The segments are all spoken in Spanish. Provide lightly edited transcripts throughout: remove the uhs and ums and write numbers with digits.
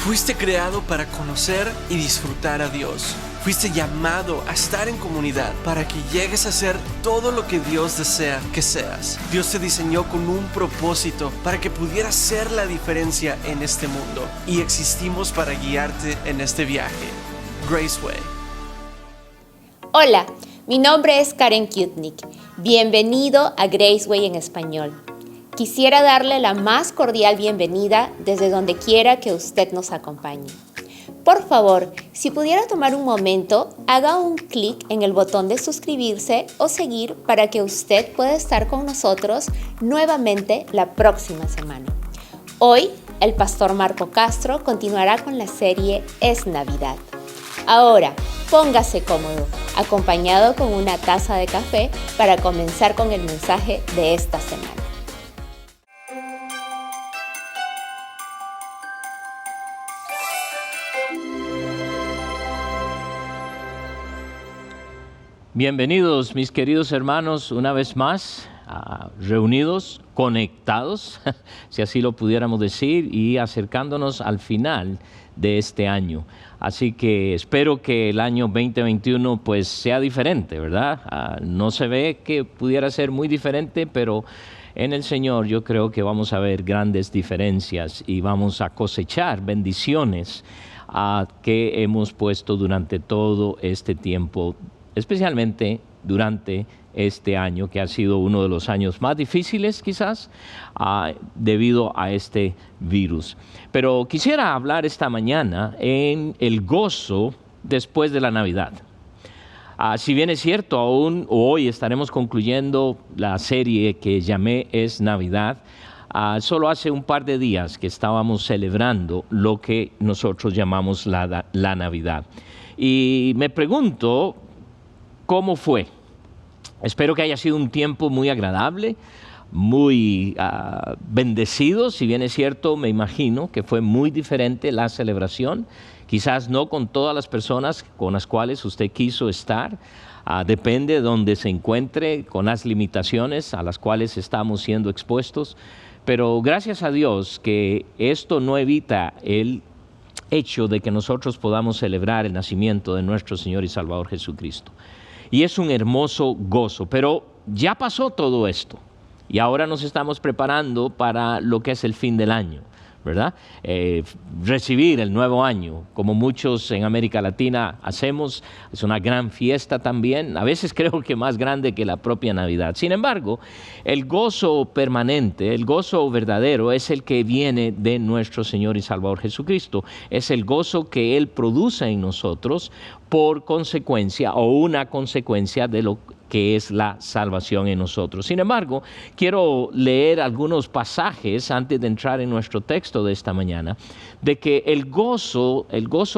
Fuiste creado para conocer y disfrutar a Dios. Fuiste llamado a estar en comunidad para que llegues a ser todo lo que Dios desea que seas. Dios te diseñó con un propósito para que pudieras ser la diferencia en este mundo, y existimos para guiarte en este viaje. Graceway. Hola, mi nombre es Karen Kutnik. Bienvenido a Graceway en español. Quisiera darle la más cordial bienvenida desde donde quiera que usted nos acompañe. Por favor, si pudiera tomar un momento, haga un clic en el botón de suscribirse o seguir para que usted pueda estar con nosotros nuevamente la próxima semana. Hoy, el pastor Marco Castro continuará con la serie Es Navidad. Ahora, póngase cómodo, acompañado con una taza de café para comenzar con el mensaje de esta semana. Bienvenidos, mis queridos hermanos, una vez más, reunidos, conectados, si así lo pudiéramos decir, y acercándonos al final de este año. Así que espero que el año 2021 pues sea diferente, ¿verdad? No se ve que pudiera ser muy diferente, pero en el Señor yo creo que vamos a ver grandes diferencias y vamos a cosechar bendiciones que hemos puesto durante todo este tiempo, especialmente durante este año, que ha sido uno de los años más difíciles quizás debido a este virus. Pero quisiera hablar esta mañana en el gozo después de la Navidad. Si bien es cierto, aún hoy estaremos concluyendo la serie que llamé Es Navidad, solo hace un par de días que estábamos celebrando lo que nosotros llamamos la Navidad. Y me pregunto, ¿cómo fue? Espero que haya sido un tiempo muy agradable, muy bendecido. Si bien es cierto, me imagino que fue muy diferente la celebración. Quizás no con todas las personas con las cuales usted quiso estar. Depende de donde se encuentre, con las limitaciones a las cuales estamos siendo expuestos. Pero gracias a Dios que esto no evita el hecho de que nosotros podamos celebrar el nacimiento de nuestro Señor y Salvador Jesucristo. Y es un hermoso gozo, pero ya pasó todo esto y ahora nos estamos preparando para lo que es el fin del año, ¿verdad? Recibir el nuevo año, como muchos en América Latina hacemos, es una gran fiesta también, a veces creo que más grande que la propia Navidad. Sin embargo, el gozo permanente, el gozo verdadero es el que viene de nuestro Señor y Salvador Jesucristo, es el gozo que Él produce en nosotros por consecuencia o una consecuencia de lo que es la salvación en nosotros. Sin embargo, quiero leer algunos pasajes antes de entrar en nuestro texto de esta mañana, de que el gozo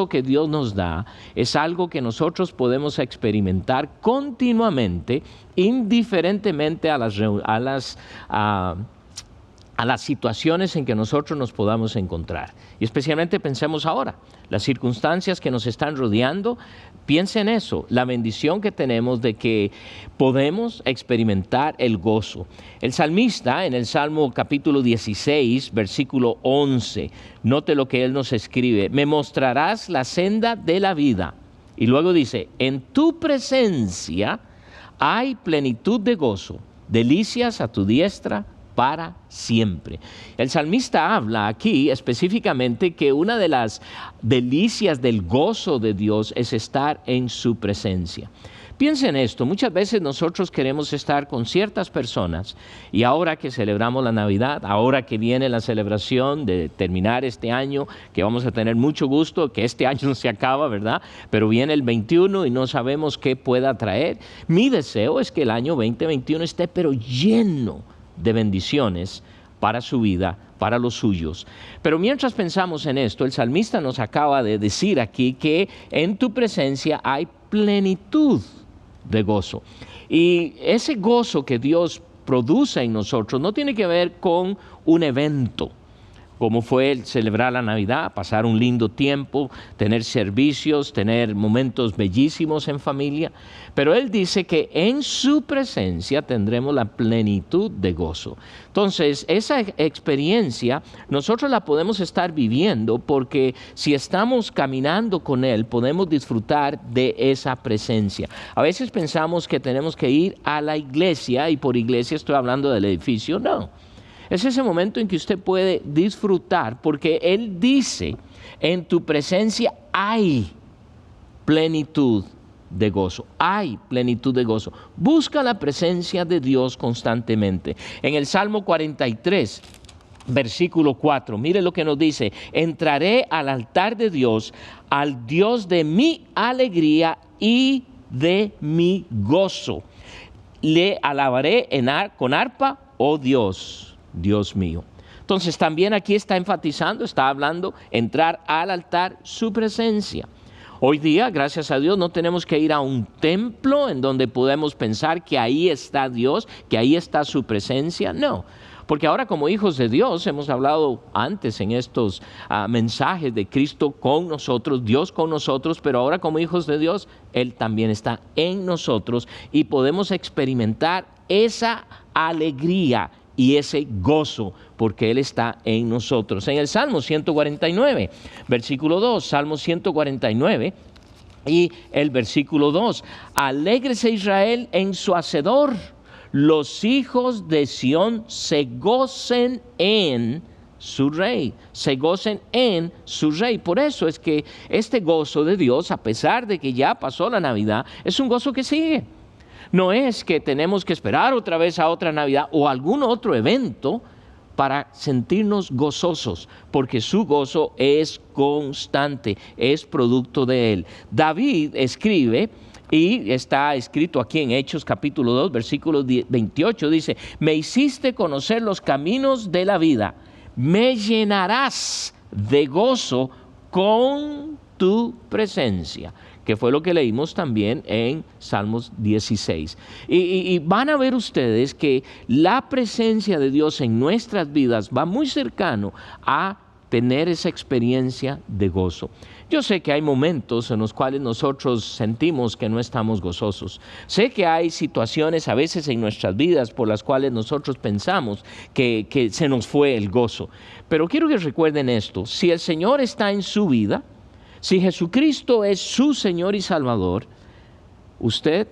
que Dios nos da es algo que nosotros podemos experimentar continuamente, indiferentemente a las situaciones en que nosotros nos podamos encontrar. Y especialmente pensemos ahora, las circunstancias que nos están rodeando, piensen eso, la bendición que tenemos de que podemos experimentar el gozo. El salmista en el Salmo capítulo 16, versículo 11, note lo que él nos escribe: me mostrarás la senda de la vida. Y luego dice, en tu presencia hay plenitud de gozo, delicias a tu diestra para siempre. El salmista habla aquí específicamente que una de las delicias del gozo de Dios es estar en su presencia. Piensen esto, muchas veces nosotros queremos estar con ciertas personas y ahora que celebramos la Navidad, ahora que viene la celebración de terminar este año, que vamos a tener mucho gusto, que este año no se acaba, ¿verdad? Pero viene el 21 y no sabemos qué pueda traer. Mi deseo es que el año 2021 esté pero lleno de bendiciones para su vida, para los suyos. Pero mientras pensamos en esto, el salmista nos acaba de decir aquí que en tu presencia hay plenitud de gozo. Y ese gozo que Dios produce en nosotros no tiene que ver con un evento, como fue el celebrar la Navidad, pasar un lindo tiempo, tener servicios, tener momentos bellísimos en familia. Pero Él dice que en su presencia tendremos la plenitud de gozo. Entonces, esa experiencia nosotros la podemos estar viviendo porque si estamos caminando con Él, podemos disfrutar de esa presencia. A veces pensamos que tenemos que ir a la iglesia, y por iglesia estoy hablando del edificio, no. Es ese momento en que usted puede disfrutar, porque Él dice, en tu presencia hay plenitud de gozo, hay plenitud de gozo. Busca la presencia de Dios constantemente. En el Salmo 43, versículo 4, mire lo que nos dice: entraré al altar de Dios, al Dios de mi alegría y de mi gozo. Le alabaré con arpa, oh Dios. Dios mío. Entonces también aquí está enfatizando, está hablando, entrar al altar, su presencia. Hoy día, gracias a Dios, no tenemos que ir a un templo en donde podemos pensar que ahí está Dios, que ahí está su presencia. No, porque ahora como hijos de Dios, hemos hablado antes en estos mensajes de Cristo con nosotros, Dios con nosotros, pero ahora como hijos de Dios, Él también está en nosotros y podemos experimentar esa alegría y ese gozo, porque Él está en nosotros. En el Salmo 149, versículo 2, Salmo 149 y el versículo 2, alégrese Israel en su Hacedor, los hijos de Sión se gocen en su Rey, se gocen en su Rey. Por eso es que este gozo de Dios, a pesar de que ya pasó la Navidad, es un gozo que sigue. No es que tenemos que esperar otra vez a otra Navidad o algún otro evento para sentirnos gozosos, porque su gozo es constante, es producto de Él. David escribe, y está escrito aquí en Hechos capítulo 2, versículo 28, dice: me hiciste conocer los caminos de la vida, me llenarás de gozo con tu presencia, que fue lo que leímos también en Salmos 16. Y van a ver ustedes que la presencia de Dios en nuestras vidas va muy cercano a tener esa experiencia de gozo. Yo sé que hay momentos en los cuales nosotros sentimos que no estamos gozosos. Sé que hay situaciones a veces en nuestras vidas por las cuales nosotros pensamos que se nos fue el gozo. Pero quiero que recuerden esto: si el Señor está en su vida, si Jesucristo es su Señor y Salvador, usted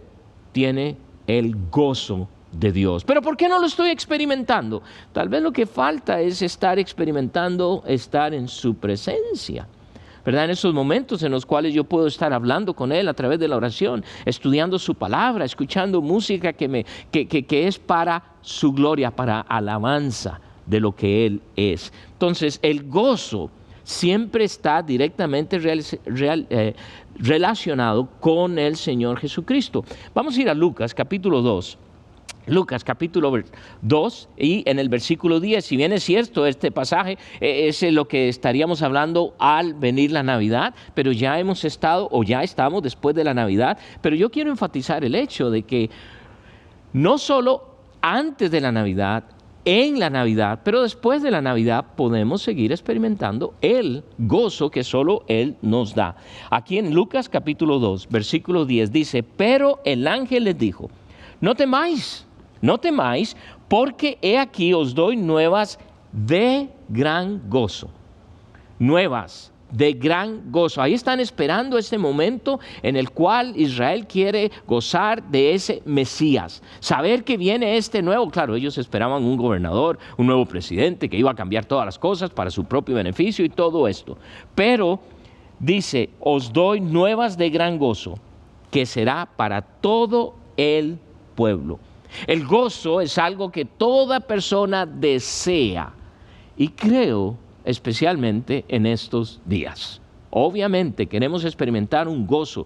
tiene el gozo de Dios. ¿Pero por qué no lo estoy experimentando? Tal vez lo que falta es estar experimentando, estar en su presencia, ¿verdad? En esos momentos en los cuales yo puedo estar hablando con Él a través de la oración, estudiando su palabra, escuchando música que es para su gloria, para alabanza de lo que Él es. Entonces, el gozo siempre está directamente relacionado con el Señor Jesucristo. Vamos a ir a Lucas capítulo 2. Lucas capítulo 2 y en el versículo 10, si bien es cierto este pasaje es lo que estaríamos hablando al venir la Navidad, pero ya hemos estado o ya estamos después de la Navidad, pero yo quiero enfatizar el hecho de que no solo antes de la Navidad, en la Navidad, pero después de la Navidad podemos seguir experimentando el gozo que solo Él nos da. Aquí en Lucas capítulo 2, versículo 10 dice: pero el ángel les dijo, no temáis, porque he aquí os doy nuevas de gran gozo. Nuevas de gran gozo. Ahí están esperando ese momento en el cual Israel quiere gozar de ese Mesías. Saber que viene este nuevo, claro, ellos esperaban un gobernador, un nuevo presidente que iba a cambiar todas las cosas para su propio beneficio y todo esto. Pero dice, os doy nuevas de gran gozo, que será para todo el pueblo. El gozo es algo que toda persona desea y creo especialmente en estos días. Obviamente queremos experimentar un gozo,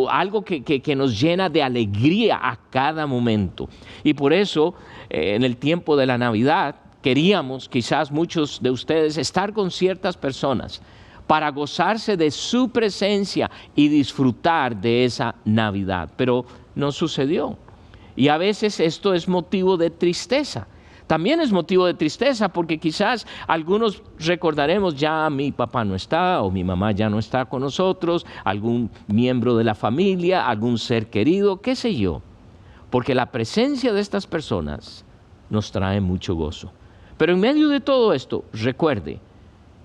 algo que nos llena de alegría a cada momento. Y por eso en el tiempo de la Navidad queríamos, quizás muchos de ustedes, estar con ciertas personas para gozarse de su presencia y disfrutar de esa Navidad. Pero no sucedió. Y a veces esto es motivo de tristeza. También es motivo de tristeza porque quizás algunos recordaremos ya mi papá no está o mi mamá ya no está con nosotros, algún miembro de la familia, algún ser querido, qué sé yo. Porque la presencia de estas personas nos trae mucho gozo. Pero en medio de todo esto, recuerde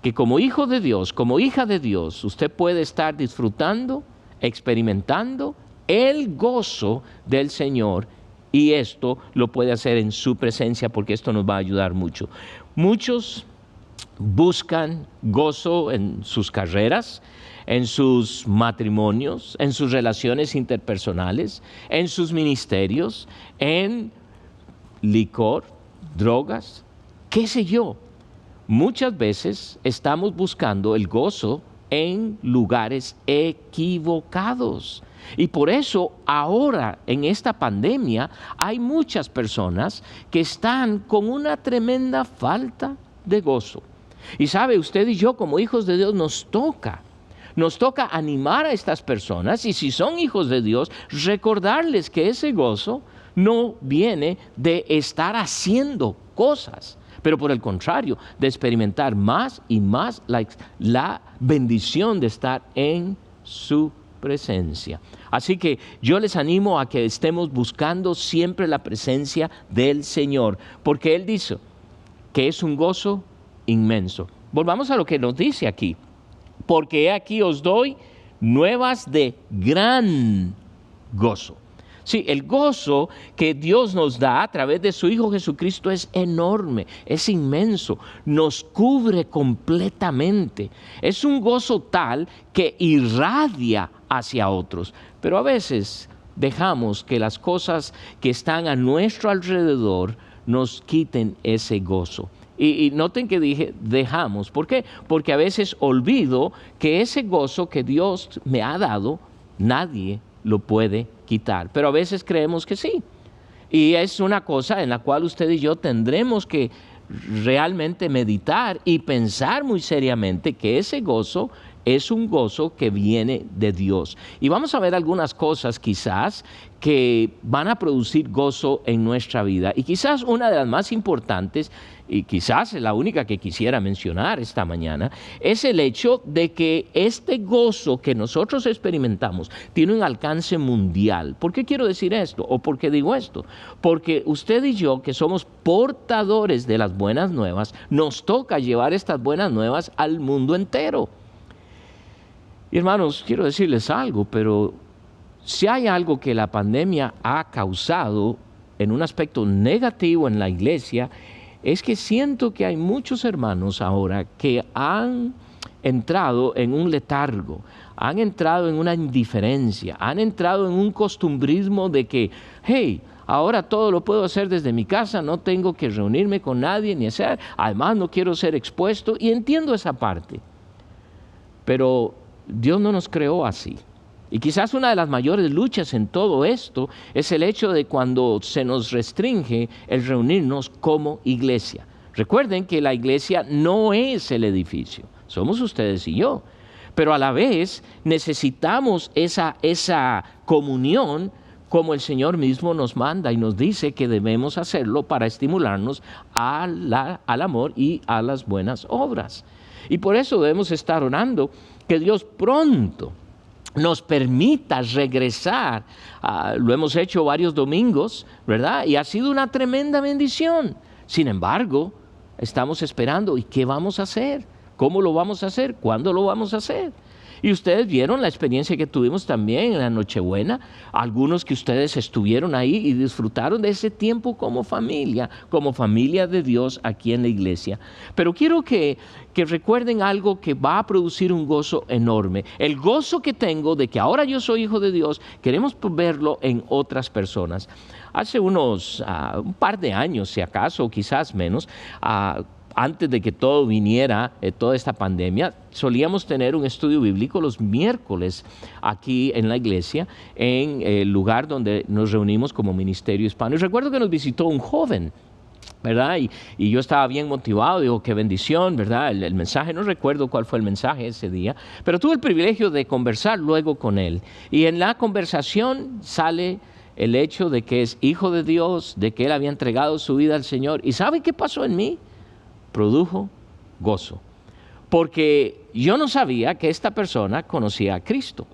que como hijo de Dios, como hija de Dios, usted puede estar disfrutando, experimentando el gozo del Señor. Y esto lo puede hacer en su presencia porque esto nos va a ayudar mucho. Muchos buscan gozo en sus carreras, en sus matrimonios, en sus relaciones interpersonales, en sus ministerios, en licor, drogas, qué sé yo. Muchas veces estamos buscando el gozo en lugares equivocados. Y por eso ahora en esta pandemia hay muchas personas que están con una tremenda falta de gozo. Y sabe, usted y yo como hijos de Dios nos toca animar a estas personas y si son hijos de Dios, recordarles que ese gozo no viene de estar haciendo cosas, pero por el contrario, de experimentar más y más la bendición de estar en su presencia. Así que yo les animo a que estemos buscando siempre la presencia del Señor, porque Él dice que es un gozo inmenso. Volvamos a lo que nos dice aquí, porque he aquí os doy nuevas de gran gozo. Sí, el gozo que Dios nos da a través de su Hijo Jesucristo es enorme, es inmenso, nos cubre completamente. Es un gozo tal que irradia hacia otros, pero a veces dejamos que las cosas que están a nuestro alrededor nos quiten ese gozo. Y noten que dije dejamos, ¿por qué? Porque a veces olvido que ese gozo que Dios me ha dado, nadie lo puede quitar, pero a veces creemos que sí. Y es una cosa en la cual usted y yo tendremos que realmente meditar y pensar muy seriamente que ese gozo es un gozo que viene de Dios. Y vamos a ver algunas cosas quizás que van a producir gozo en nuestra vida. Y quizás una de las más importantes, y quizás la única que quisiera mencionar esta mañana, es el hecho de que este gozo que nosotros experimentamos tiene un alcance mundial. ¿Por qué quiero decir esto? ¿O por qué digo esto? Porque usted y yo, que somos portadores de las buenas nuevas, nos toca llevar estas buenas nuevas al mundo entero. Y hermanos, quiero decirles algo, pero si hay algo que la pandemia ha causado en un aspecto negativo en la iglesia, es que siento que hay muchos hermanos ahora que han entrado en un letargo, han entrado en una indiferencia, han entrado en un costumbrismo de que, hey, ahora todo lo puedo hacer desde mi casa, no tengo que reunirme con nadie ni hacer, además no quiero ser expuesto, y entiendo esa parte. Pero Dios no nos creó así. Y quizás una de las mayores luchas en todo esto es el hecho de cuando se nos restringe el reunirnos como iglesia. Recuerden que la iglesia no es el edificio, somos ustedes y yo. Pero a la vez necesitamos esa comunión como el Señor mismo nos manda y nos dice que debemos hacerlo para estimularnos al amor y a las buenas obras. Y por eso debemos estar orando que Dios pronto nos permita regresar. Lo hemos hecho varios domingos, ¿verdad? Y ha sido una tremenda bendición. Sin embargo, estamos esperando. ¿Y qué vamos a hacer? ¿Cómo lo vamos a hacer? ¿Cuándo lo vamos a hacer? Y ustedes vieron la experiencia que tuvimos también en la Nochebuena. Algunos que ustedes estuvieron ahí y disfrutaron de ese tiempo como familia de Dios aquí en la iglesia. Pero quiero que recuerden algo que va a producir un gozo enorme. El gozo que tengo de que ahora yo soy hijo de Dios, queremos verlo en otras personas. Hace un par de años, si acaso, o quizás menos, antes de que todo viniera, toda esta pandemia, solíamos tener un estudio bíblico los miércoles aquí en la iglesia, en el lugar donde nos reunimos como ministerio hispano. Y recuerdo que nos visitó un joven, ¿verdad? Y yo estaba bien motivado, digo, qué bendición, ¿verdad? El mensaje, no recuerdo cuál fue el mensaje ese día, pero tuve el privilegio de conversar luego con él. Y en la conversación sale el hecho de que es hijo de Dios, de que él había entregado su vida al Señor. ¿Y sabe qué pasó en mí? Produjo gozo. Porque yo no sabía que esta persona conocía a Cristo.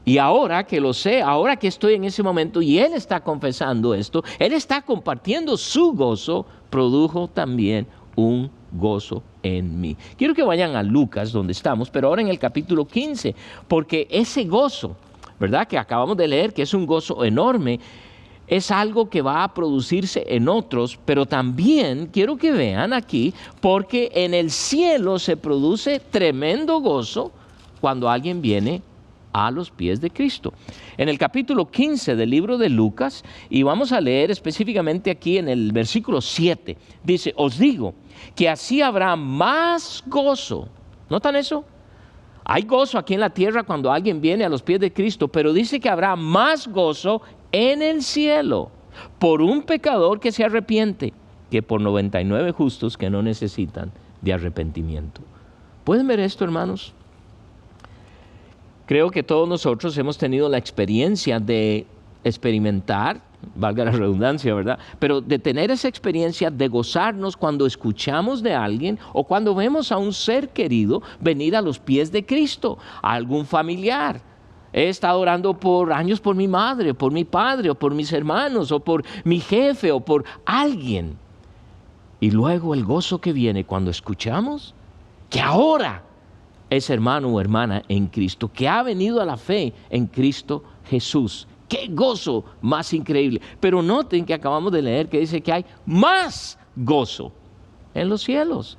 Y ahora que lo sé, ahora que estoy en ese momento y él está confesando esto, él está compartiendo su gozo, produjo también un gozo en mí. Quiero que vayan a Lucas, donde estamos, pero ahora en el capítulo 15, porque ese gozo, ¿verdad?, que acabamos de leer, que es un gozo enorme, es algo que va a producirse en otros, pero también quiero que vean aquí, porque en el cielo se produce tremendo gozo cuando alguien viene a los pies de Cristo. En el capítulo 15 del libro de Lucas, y vamos a leer específicamente aquí en el versículo 7, dice, os digo que así habrá más gozo. ¿Notan eso? Hay gozo aquí en la tierra cuando alguien viene a los pies de Cristo, pero dice que habrá más gozo en el cielo por un pecador que se arrepiente que por 99 justos que no necesitan de arrepentimiento. ¿Pueden ver esto, hermanos? Creo que todos nosotros hemos tenido la experiencia de experimentar, valga la redundancia, ¿verdad?, pero de tener esa experiencia de gozarnos cuando escuchamos de alguien o cuando vemos a un ser querido venir a los pies de Cristo, a algún familiar. He estado orando por años por mi madre, por mi padre, o por mis hermanos, o por mi jefe, o por alguien. Y luego el gozo que viene cuando escuchamos que ahora es hermano o hermana en Cristo, que ha venido a la fe en Cristo Jesús. ¡Qué gozo más increíble! Pero noten que acabamos de leer que dice que hay más gozo en los cielos.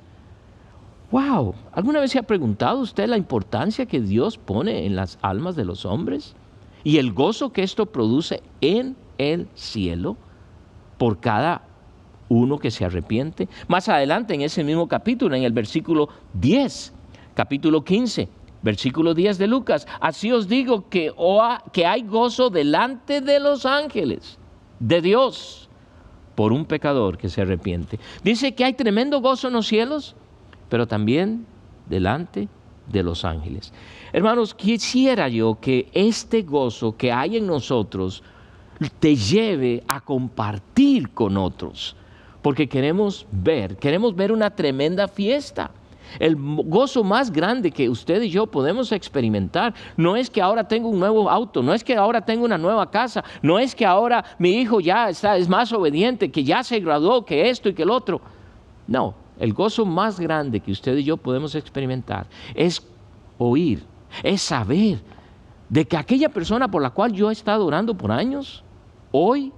¡Wow! ¿Alguna vez se ha preguntado usted la importancia que Dios pone en las almas de los hombres? Y el gozo que esto produce en el cielo por cada uno que se arrepiente. Más adelante en ese mismo capítulo, en el versículo 10, capítulo 15, versículo 10 de Lucas, así os digo que hay gozo delante de los ángeles de Dios por un pecador que se arrepiente. Dice que hay tremendo gozo en los cielos, pero también delante de los ángeles. Hermanos, quisiera yo que este gozo que hay en nosotros te lleve a compartir con otros, porque queremos ver una tremenda fiesta. El gozo más grande que usted y yo podemos experimentar no es que ahora tengo un nuevo auto, no es que ahora tengo una nueva casa, no es que ahora mi hijo ya es más obediente, que ya se graduó, que esto y que el otro. No, el gozo más grande que usted y yo podemos experimentar es oír, es saber de que aquella persona por la cual yo he estado orando por años, hoy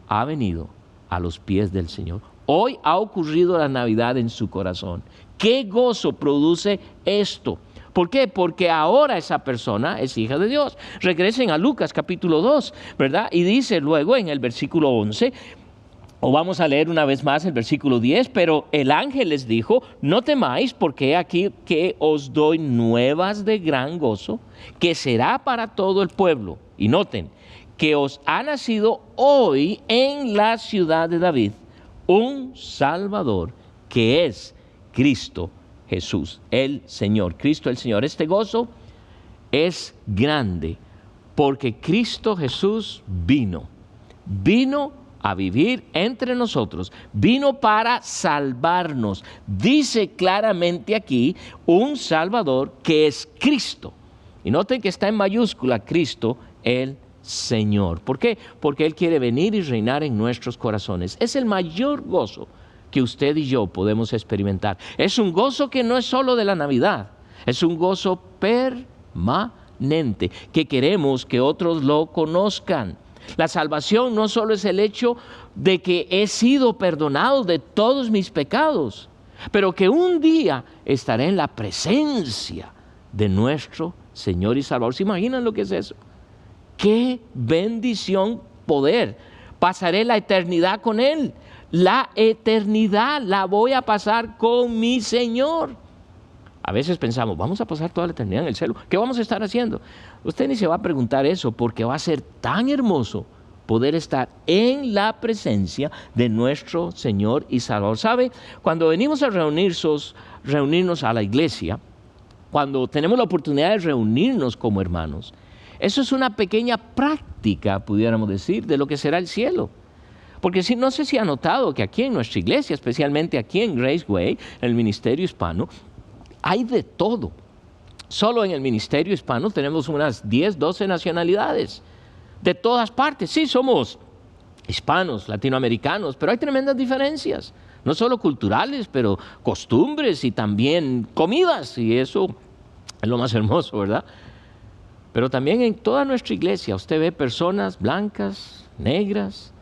ha venido a los pies del Señor. Hoy ha ocurrido la Navidad en su corazón. ¿Qué gozo produce esto? ¿Por qué? Porque ahora esa persona es hija de Dios. Regresen a Lucas capítulo 2, ¿verdad? Y dice luego en el versículo 11, o vamos a leer una vez más el versículo 10, pero el ángel les dijo, no temáis, porque he aquí que os doy nuevas de gran gozo, que será para todo el pueblo. Y noten, que os ha nacido hoy en la ciudad de David un Salvador, que es Cristo Jesús, el Señor. Cristo el Señor. Este gozo es grande porque Cristo Jesús vino a vivir entre nosotros, vino para salvarnos. Dice claramente aquí un Salvador que es Cristo. Y noten que está en mayúscula, Cristo el Señor. ¿Por qué? Porque Él quiere venir y reinar en nuestros corazones. Es el mayor gozo que usted y yo podemos experimentar. Es un gozo que no es solo de la Navidad, es un gozo permanente, que queremos que otros lo conozcan. La salvación no solo es el hecho de que he sido perdonado de todos mis pecados, pero que un día estaré en la presencia de nuestro Señor y Salvador. ¿Se imaginan lo que es eso? ¡Qué bendición poder! Pasaré la eternidad con Él. La eternidad la voy a pasar con mi Señor. A veces pensamos, vamos a pasar toda la eternidad en el cielo. ¿Qué vamos a estar haciendo? Usted ni se va a preguntar eso, porque va a ser tan hermoso poder estar en la presencia de nuestro Señor y Salvador. ¿Sabe? Cuando venimos a reunirnos a la iglesia, cuando tenemos la oportunidad de reunirnos como hermanos, Eso es una pequeña práctica, pudiéramos decir, de lo que será el cielo. Porque no sé si ha notado que aquí en nuestra iglesia, especialmente aquí en Graceway, en el ministerio hispano, hay de todo. Solo en el ministerio hispano tenemos unas 10, 12 nacionalidades. De todas partes, sí, somos hispanos, latinoamericanos, pero hay tremendas diferencias. No solo culturales, pero costumbres y también comidas. Y eso es lo más hermoso, ¿verdad? Pero también en toda nuestra iglesia usted ve personas blancas, negras,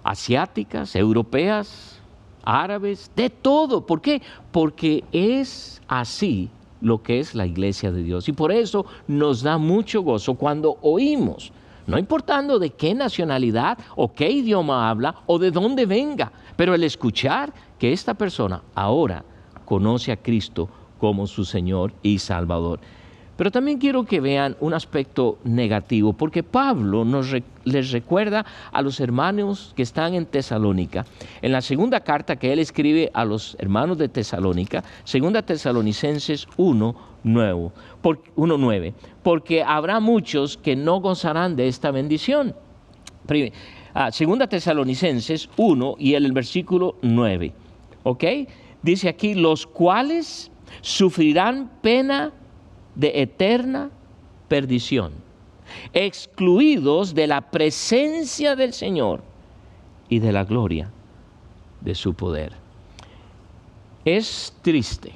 asiáticas, europeas, árabes, de todo. ¿Por qué? Porque es así lo que es la iglesia de Dios. Y por eso nos da mucho gozo cuando oímos, no importando de qué nacionalidad o qué idioma habla o de dónde venga, pero el escuchar que esta persona ahora conoce a Cristo como su Señor y Salvador. Pero también quiero que vean un aspecto negativo, porque Pablo les recuerda a los hermanos que están en Tesalónica, en la segunda carta que él escribe a los hermanos de Tesalónica, segunda Tesalonicenses 1:9, porque habrá muchos que no gozarán de esta bendición. Segunda Tesalonicenses 1 y el versículo 9, ¿ok? Dice aquí, los cuales sufrirán pena de eterna perdición, excluidos de la presencia del Señor y de la gloria de su poder. Es triste,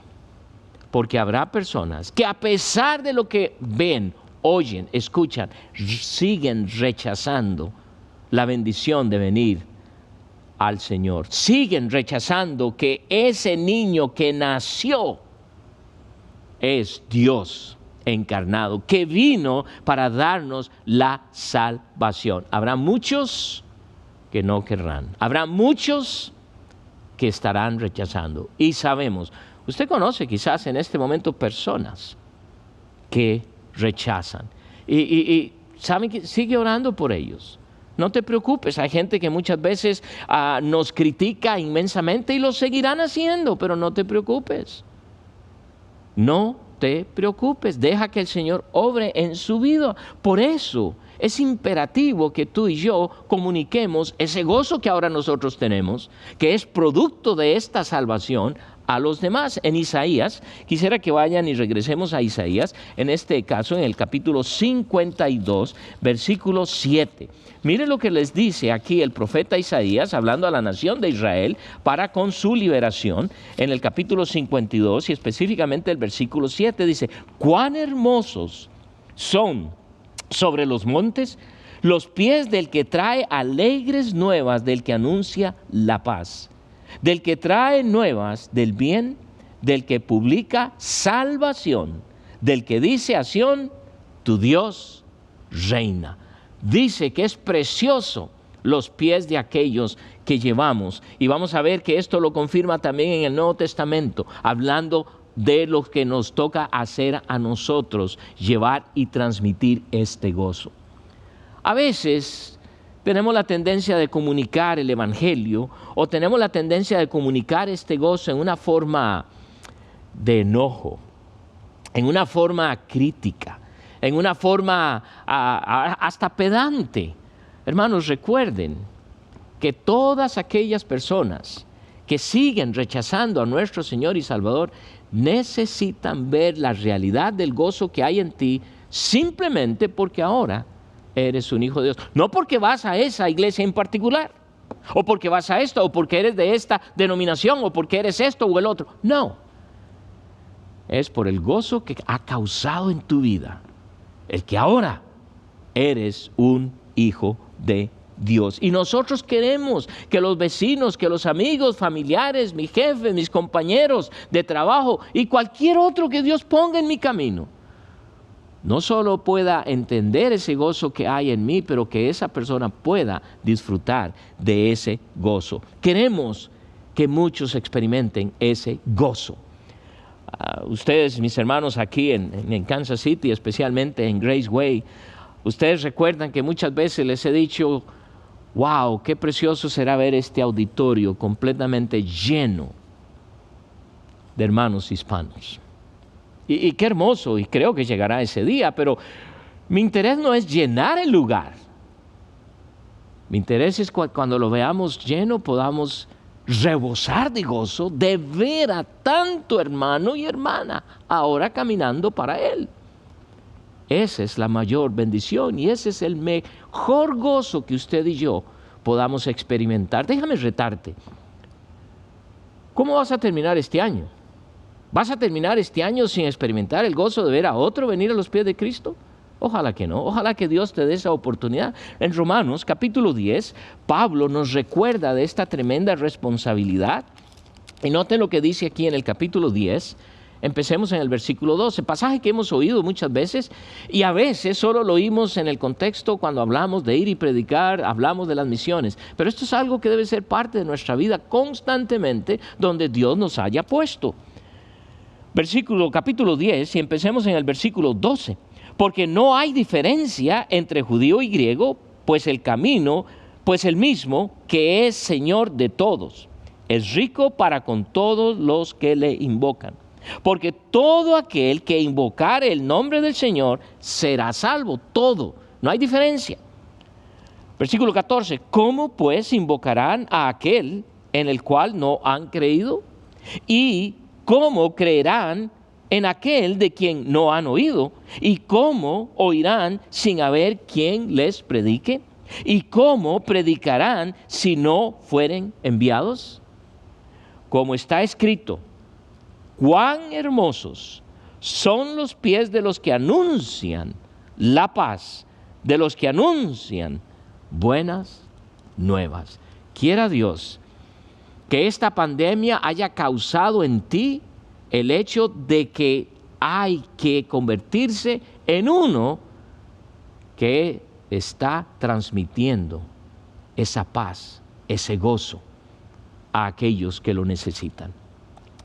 porque habrá personas que a pesar de lo que ven, oyen, escuchan, siguen rechazando la bendición de venir al Señor. Siguen rechazando que ese niño que nació es Dios encarnado, que vino para darnos la salvación. Habrá muchos que no querrán. Habrá muchos que estarán rechazando. Y sabemos, usted conoce quizás en este momento personas que rechazan. Y saben que sigue orando por ellos. No te preocupes, hay gente que muchas veces nos critica inmensamente y lo seguirán haciendo, pero no te preocupes. No te preocupes, deja que el Señor obre en su vida. Por eso es imperativo que tú y yo comuniquemos ese gozo que ahora nosotros tenemos, que es producto de esta salvación, a los demás. En Isaías, quisiera que vayan y regresemos a Isaías, en este caso en el capítulo 52, versículo 7. Miren lo que les dice aquí el profeta Isaías, hablando a la nación de Israel, para con su liberación, en el capítulo 52 y específicamente el versículo 7, dice, cuán hermosos son sobre los montes los pies del que trae alegres nuevas, del que anuncia la paz, del que trae nuevas del bien, del que publica salvación, del que dice a Sión, tu Dios reina. Dice que es precioso los pies de aquellos que llevamos. Y vamos a ver que esto lo confirma también en el Nuevo Testamento, hablando de lo que nos toca hacer a nosotros, llevar y transmitir este gozo. A veces tenemos la tendencia de comunicar el Evangelio o tenemos la tendencia de comunicar este gozo en una forma de enojo, en una forma crítica, en una forma hasta pedante. Hermanos, recuerden que todas aquellas personas que siguen rechazando a nuestro Señor y Salvador necesitan ver la realidad del gozo que hay en ti simplemente porque ahora eres un hijo de Dios. No porque vas a esa iglesia en particular, o porque vas a esto, o porque eres de esta denominación, o porque eres esto o el otro. No. Es por el gozo que ha causado en tu vida el que ahora eres un hijo de Dios. Y nosotros queremos que los vecinos, que los amigos, familiares, mi jefe, mis compañeros de trabajo y cualquier otro que Dios ponga en mi camino, no solo pueda entender ese gozo que hay en mí, pero que esa persona pueda disfrutar de ese gozo. Queremos que muchos experimenten ese gozo. Ustedes, mis hermanos, aquí en Kansas City, especialmente en Graceway, ustedes recuerdan que muchas veces les he dicho, wow, qué precioso será ver este auditorio completamente lleno de hermanos hispanos. Y qué hermoso, y creo que llegará ese día, pero Mi interés no es llenar el lugar. Mi interés es cuando lo veamos lleno podamos rebosar de gozo de ver a tanto hermano y hermana ahora caminando para Él. Esa es la mayor bendición y ese es el mejor gozo que usted y yo podamos experimentar. Déjame retarte. ¿Cómo vas a terminar este año? ¿Vas a terminar este año sin experimentar el gozo de ver a otro venir a los pies de Cristo? Ojalá que no, ojalá que Dios te dé esa oportunidad. En Romanos capítulo 10, Pablo nos recuerda de esta tremenda responsabilidad. Y noten lo que dice aquí en el capítulo 10, empecemos en el versículo 12, pasaje que hemos oído muchas veces y a veces solo lo oímos en el contexto cuando hablamos de ir y predicar, hablamos de las misiones. Pero esto es algo que debe ser parte de nuestra vida constantemente donde Dios nos haya puesto. Capítulo 10 y empecemos en el versículo 12. Porque no hay diferencia entre judío y griego, pues el mismo que es Señor de todos, es rico para con todos los que le invocan. Porque todo aquel que invocare el nombre del Señor será salvo, todo, no hay diferencia. Versículo 14, ¿cómo pues invocarán a aquel en el cual no han creído? ¿Y cómo creerán en aquel de quien no han oído? ¿Y cómo oirán sin haber quien les predique? ¿Y cómo predicarán si no fueren enviados? Como está escrito, cuán hermosos son los pies de los que anuncian la paz, de los que anuncian buenas nuevas. Quiera Dios que esta pandemia haya causado en ti el hecho de que hay que convertirse en uno que está transmitiendo esa paz, ese gozo a aquellos que lo necesitan.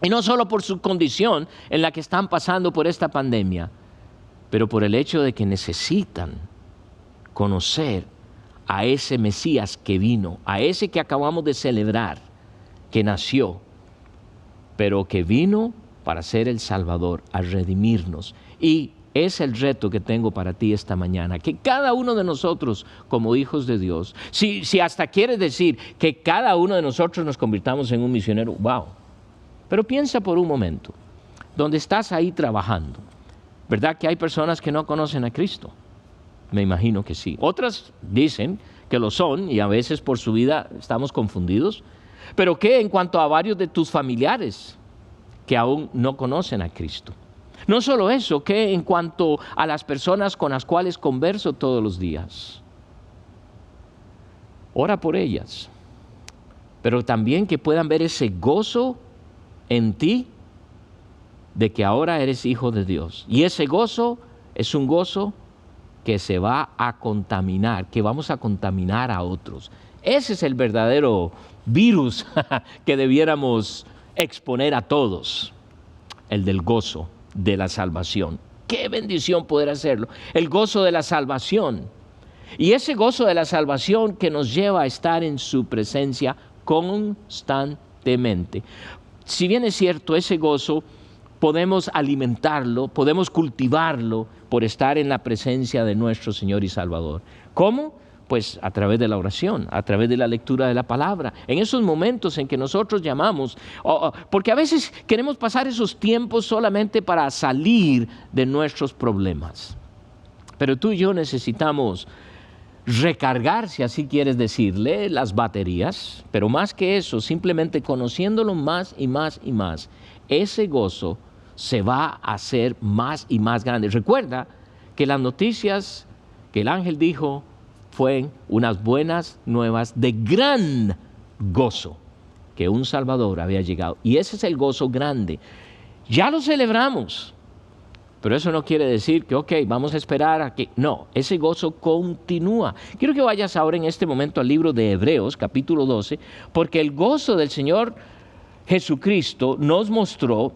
Y no solo por su condición en la que están pasando por esta pandemia, pero por el hecho de que necesitan conocer a ese Mesías que vino, a ese que acabamos de celebrar, que nació, pero que vino para ser el Salvador, a redimirnos. Y es el reto que tengo para ti esta mañana, que cada uno de nosotros como hijos de Dios, si hasta quieres decir que cada uno de nosotros nos convirtamos en un misionero, wow. Pero piensa por un momento, donde estás ahí trabajando, ¿verdad que hay personas que no conocen a Cristo? Me imagino que sí. Otras dicen que lo son y a veces por su vida estamos confundidos. Pero ¿qué en cuanto a varios de tus familiares que aún no conocen a Cristo? No solo eso, ¿qué en cuanto a las personas con las cuales converso todos los días? Ora por ellas, pero también que puedan ver ese gozo en ti de que ahora eres hijo de Dios. Y ese gozo es un gozo que se va a contaminar, que vamos a contaminar a otros. Ese es el verdadero virus que debiéramos exponer a todos, el del gozo de la salvación. ¡Qué bendición poder hacerlo! El gozo de la salvación. Y ese gozo de la salvación que nos lleva a estar en su presencia constantemente. Si bien es cierto, ese gozo podemos alimentarlo, podemos cultivarlo por estar en la presencia de nuestro Señor y Salvador. ¿Cómo? Pues a través de la oración, a través de la lectura de la palabra, en esos momentos en que nosotros llamamos, porque a veces queremos pasar esos tiempos solamente para salir de nuestros problemas. Pero tú y yo necesitamos recargar, si así quieres decirle, las baterías, pero más que eso, simplemente conociéndolo más y más y más, ese gozo se va a hacer más y más grande. Recuerda que las noticias que el ángel dijo fueron unas buenas nuevas de gran gozo, que un Salvador había llegado. Y ese es el gozo grande. Ya lo celebramos, pero eso no quiere decir que, ok, vamos a esperar a que... No, ese gozo continúa. Quiero que vayas ahora en este momento al libro de Hebreos, capítulo 12, porque el gozo del Señor Jesucristo nos mostró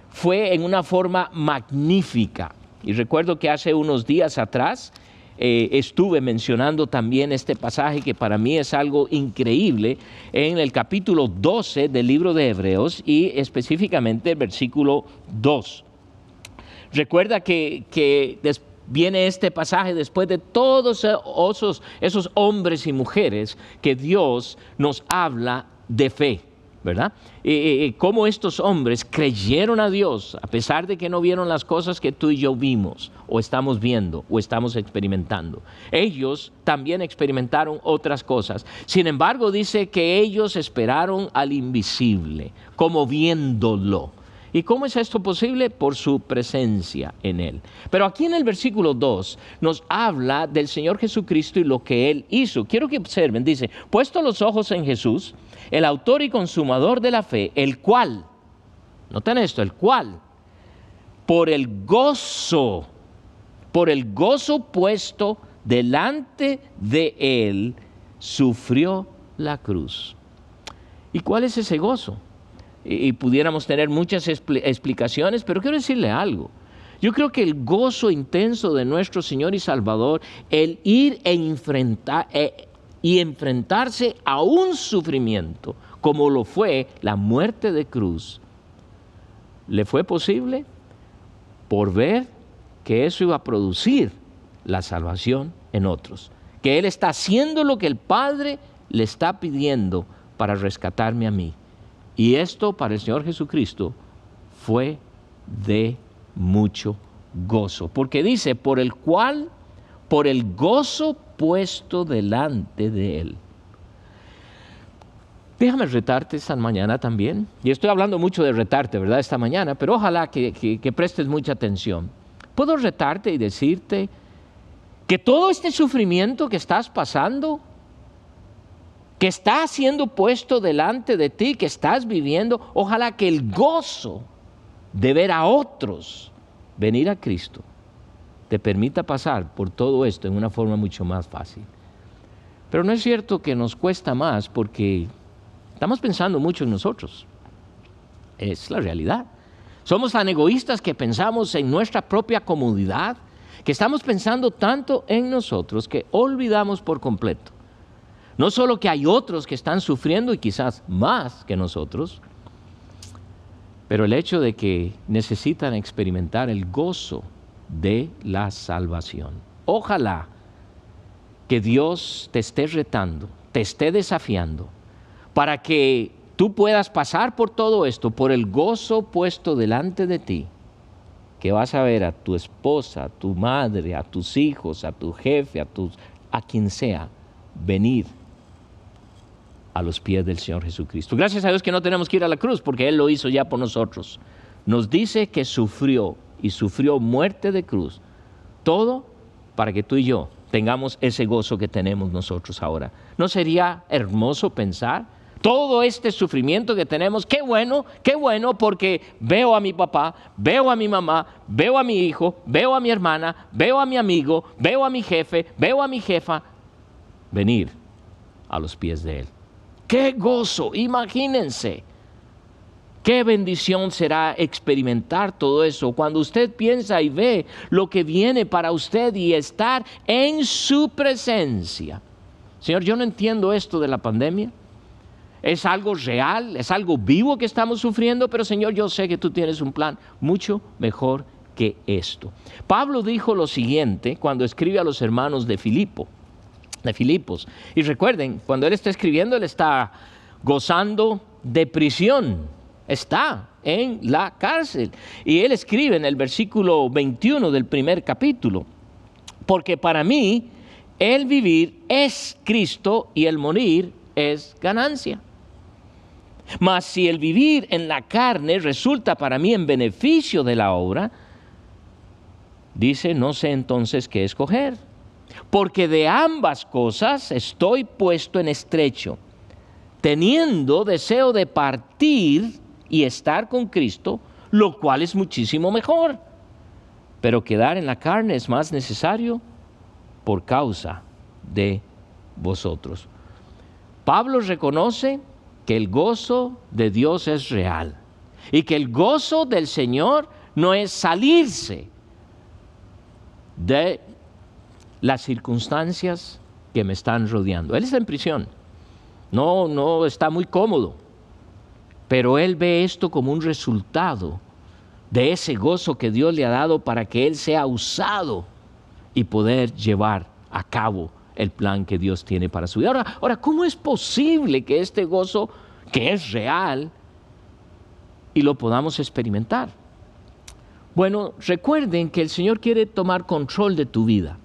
fue en una forma magnífica. Y recuerdo que hace unos días atrás estuve mencionando también este pasaje que para mí es algo increíble en el capítulo 12 del libro de Hebreos y específicamente el versículo 2. Recuerda que viene este pasaje después de todos esos hombres y mujeres que Dios nos habla de fe, ¿verdad? Cómo estos hombres creyeron a Dios a pesar de que no vieron las cosas que tú y yo vimos o estamos viendo o estamos experimentando. Ellos también experimentaron otras cosas. Sin embargo, dice que ellos esperaron al invisible, como viéndolo. ¿Y cómo es esto posible? Por su presencia en Él. Pero aquí en el versículo 2 nos habla del Señor Jesucristo y lo que Él hizo. Quiero que observen, dice, puesto los ojos en Jesús, el autor y consumador de la fe, el cual, noten esto, el cual, por el gozo puesto delante de Él, sufrió la cruz. ¿Y cuál es ese gozo? Y pudiéramos tener muchas explicaciones, pero quiero decirle algo. Yo creo que el gozo intenso de nuestro Señor y Salvador, el ir y enfrentarse a un sufrimiento, como lo fue la muerte de cruz, le fue posible por ver que eso iba a producir la salvación en otros. Que Él está haciendo lo que el Padre le está pidiendo para rescatarme a mí. Y esto para el Señor Jesucristo fue de mucho gozo. Porque dice, por el gozo puesto delante de Él. Déjame retarte esta mañana también. Y estoy hablando mucho de retarte, ¿verdad? Esta mañana, pero ojalá que prestes mucha atención. Puedo retarte y decirte que todo este sufrimiento que estás pasando, que está siendo puesto delante de ti, que estás viviendo, ojalá que el gozo de ver a otros venir a Cristo te permita pasar por todo esto en una forma mucho más fácil. Pero no es cierto que nos cuesta más porque estamos pensando mucho en nosotros. Es la realidad. Somos tan egoístas que pensamos en nuestra propia comodidad, que estamos pensando tanto en nosotros que olvidamos por completo. No solo que hay otros que están sufriendo y quizás más que nosotros, pero el hecho de que necesitan experimentar el gozo de la salvación. Ojalá que Dios te esté retando, te esté desafiando, para que tú puedas pasar por todo esto, por el gozo puesto delante de ti, que vas a ver a tu esposa, a tu madre, a tus hijos, a tu jefe, a quien sea, venir a los pies del Señor Jesucristo. Gracias a Dios que no tenemos que ir a la cruz, porque Él lo hizo ya por nosotros. Nos dice que sufrió, y sufrió muerte de cruz. Todo para que tú y yo tengamos ese gozo que tenemos nosotros ahora. ¿No sería hermoso pensar todo este sufrimiento que tenemos? Qué bueno, porque veo a mi papá, veo a mi mamá, veo a mi hijo, veo a mi hermana, veo a mi amigo, veo a mi jefe, veo a mi jefa, venir a los pies de Él. ¡Qué gozo! Imagínense. ¡Qué bendición será experimentar todo eso! Cuando usted piensa y ve lo que viene para usted y estar en su presencia. Señor, yo no entiendo esto de la pandemia. Es algo real, es algo vivo que estamos sufriendo, pero Señor, yo sé que tú tienes un plan mucho mejor que esto. Pablo dijo lo siguiente cuando escribe a los hermanos de Filipos. Y recuerden, cuando él está escribiendo, él está gozando de prisión. Está en la cárcel. Y él escribe en el versículo 21 del primer capítulo: porque para mí el vivir es Cristo y el morir es ganancia. Mas si el vivir en la carne resulta para mí en beneficio de la obra, dice, no sé entonces qué escoger. Porque de ambas cosas estoy puesto en estrecho, teniendo deseo de partir y estar con Cristo, lo cual es muchísimo mejor. Pero quedar en la carne es más necesario por causa de vosotros. Pablo reconoce que el gozo de Dios es real y que el gozo del Señor no es salirse de las circunstancias que me están rodeando. Él está en prisión, no está muy cómodo, pero él ve esto como un resultado de ese gozo que Dios le ha dado para que él sea usado y poder llevar a cabo el plan que Dios tiene para su vida. Ahora, ¿cómo es posible que este gozo, que es real, y lo podamos experimentar? Bueno, recuerden que el Señor quiere tomar control de tu vida.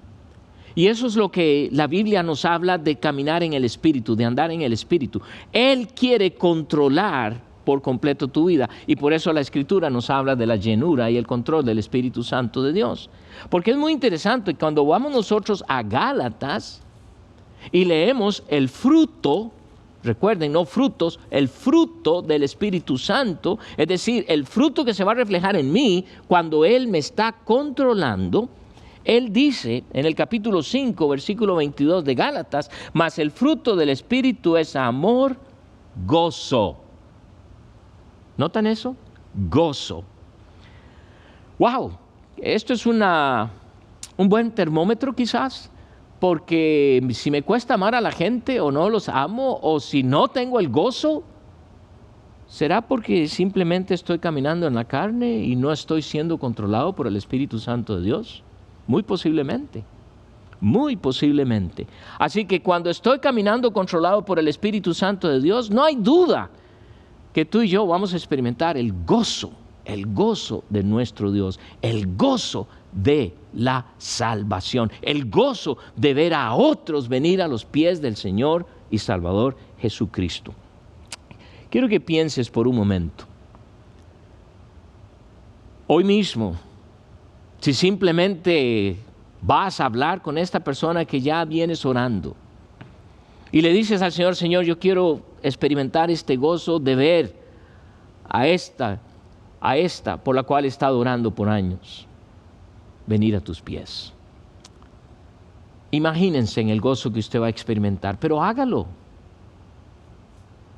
Y eso es lo que la Biblia nos habla de caminar en el Espíritu, de andar en el Espíritu. Él quiere controlar por completo tu vida. Y por eso la Escritura nos habla de la llenura y el control del Espíritu Santo de Dios. Porque es muy interesante, cuando vamos nosotros a Gálatas y leemos el fruto, recuerden, no frutos, el fruto del Espíritu Santo, es decir, el fruto que se va a reflejar en mí cuando Él me está controlando. Él dice en el capítulo 5, versículo 22 de Gálatas, mas el fruto del Espíritu es amor, gozo. ¿Notan eso? Gozo. ¡Wow! Esto es un buen termómetro quizás, porque si me cuesta amar a la gente o no los amo, o si no tengo el gozo, ¿será porque simplemente estoy caminando en la carne y no estoy siendo controlado por el Espíritu Santo de Dios? Muy posiblemente, muy posiblemente. Así que cuando estoy caminando controlado por el Espíritu Santo de Dios, no hay duda que tú y yo vamos a experimentar el gozo de nuestro Dios, el gozo de la salvación, el gozo de ver a otros venir a los pies del Señor y Salvador Jesucristo. Quiero que pienses por un momento. Hoy mismo, si simplemente vas a hablar con esta persona que ya vienes orando y le dices al Señor, Señor, yo quiero experimentar este gozo de ver a esta por la cual he estado orando por años, venir a tus pies. Imagínense en el gozo que usted va a experimentar, pero hágalo.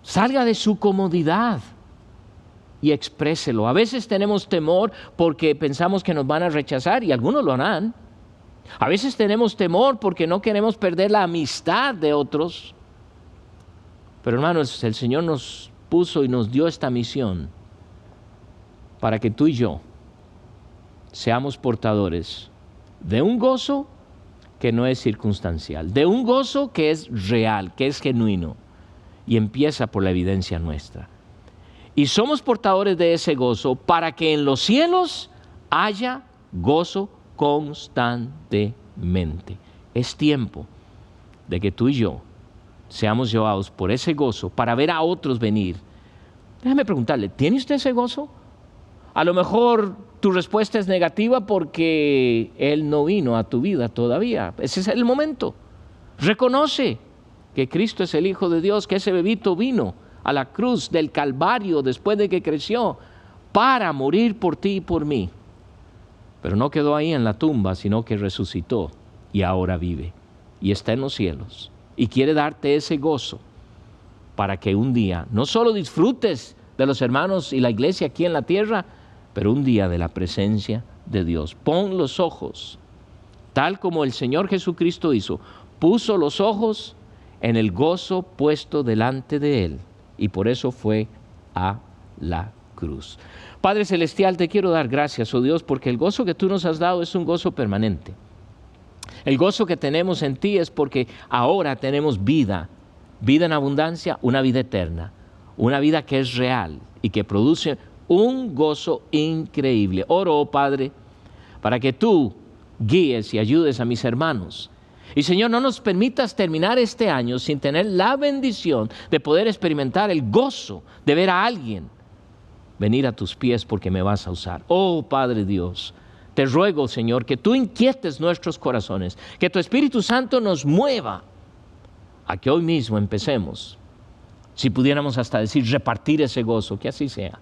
Salga de su comodidad y expréselo. A veces tenemos temor porque pensamos que nos van a rechazar, y algunos lo harán. A veces tenemos temor porque no queremos perder la amistad de otros. Pero hermanos, el Señor nos puso y nos dio esta misión para que tú y yo seamos portadores de un gozo que no es circunstancial, de un gozo que es real, que es genuino, y empieza por la evidencia nuestra. Y somos portadores de ese gozo para que en los cielos haya gozo constantemente. Es tiempo de que tú y yo seamos llevados por ese gozo para ver a otros venir. Déjame preguntarle, ¿tiene usted ese gozo? A lo mejor tu respuesta es negativa porque Él no vino a tu vida todavía. Ese es el momento. Reconoce que Cristo es el Hijo de Dios, que ese bebito vino a la cruz del Calvario después de que creció para morir por ti y por mí. Pero no quedó ahí en la tumba, sino que resucitó y ahora vive y está en los cielos y quiere darte ese gozo para que un día no solo disfrutes de los hermanos y la iglesia aquí en la tierra, pero un día de la presencia de Dios. Pon los ojos, tal como el Señor Jesucristo hizo, puso los ojos en el gozo puesto delante de Él, y por eso fue a la cruz. Padre Celestial, te quiero dar gracias, oh Dios, porque el gozo que tú nos has dado es un gozo permanente. El gozo que tenemos en ti es porque ahora tenemos vida en abundancia, una vida eterna, una vida que es real y que produce un gozo increíble. Oro, oh Padre, para que tú guíes y ayudes a mis hermanos. Y Señor, no nos permitas terminar este año sin tener la bendición de poder experimentar el gozo de ver a alguien venir a tus pies porque me vas a usar. Oh Padre Dios, te ruego, Señor, que tú inquietes nuestros corazones, que tu Espíritu Santo nos mueva a que hoy mismo empecemos, si pudiéramos hasta decir repartir ese gozo, que así sea.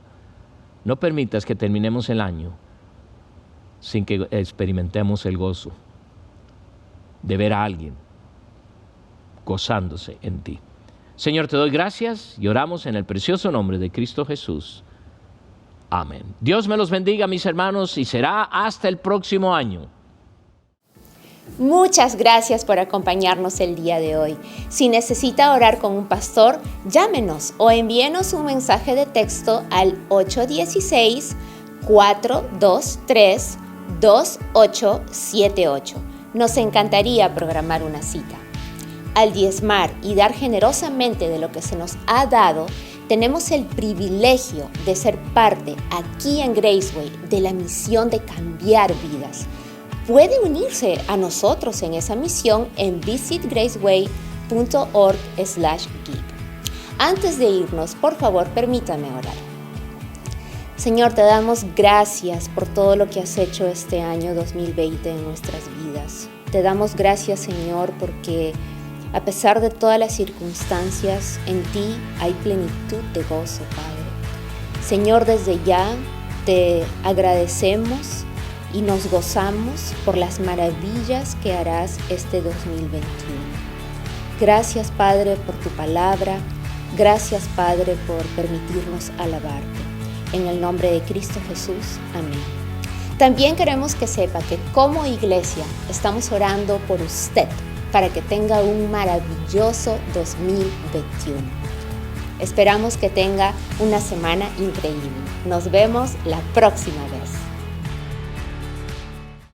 No permitas que terminemos el año sin que experimentemos el gozo de ver a alguien gozándose en ti. Señor, te doy gracias y oramos en el precioso nombre de Cristo Jesús. Amén. Dios me los bendiga, mis hermanos, y será hasta el próximo año. Muchas gracias por acompañarnos el día de hoy. Si necesita orar con un pastor, llámenos o envíenos un mensaje de texto al 816-423-2878. Nos encantaría programar una cita. Al diezmar y dar generosamente de lo que se nos ha dado, tenemos el privilegio de ser parte aquí en Graceway de la misión de cambiar vidas. Puede unirse a nosotros en esa misión en visitgraceway.org/give. Antes de irnos, por favor, permítame orar. Señor, te damos gracias por todo lo que has hecho este año 2020 en nuestras vidas. Te damos gracias, Señor, porque a pesar de todas las circunstancias, en ti hay plenitud de gozo, Padre. Señor, desde ya te agradecemos y nos gozamos por las maravillas que harás este 2021. Gracias, Padre, por tu palabra. Gracias, Padre, por permitirnos alabarte. En el nombre de Cristo Jesús. Amén. También queremos que sepa que como iglesia estamos orando por usted para que tenga un maravilloso 2021. Esperamos que tenga una semana increíble. Nos vemos la próxima vez.